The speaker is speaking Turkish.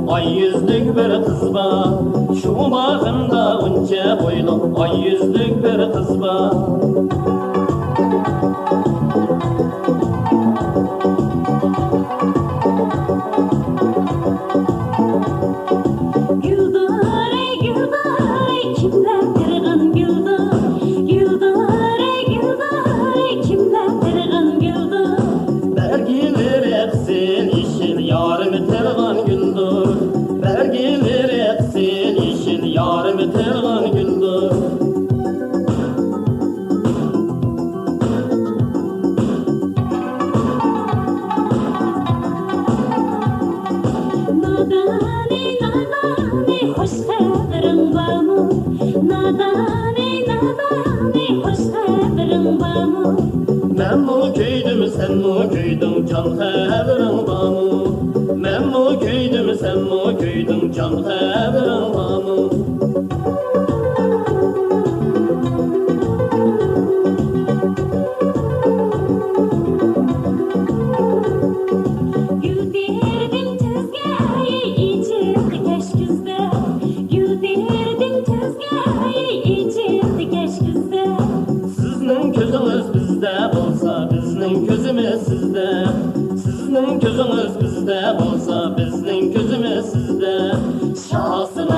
ay yüzlük bir kız var. Şu bağında unca boylu ay yüzlük bir kız var. Ben mu köydüm sen mu köydün can haberin var mı? Ben mu köydüm sen mu köydün can haberin var mı? Sizning ko'zingiz bizda bo'lsa, bizning ko'zimiz sizda. Sizning ko'zingiz bizda bo'lsa, bizning ko'zimiz sizda. Shohsina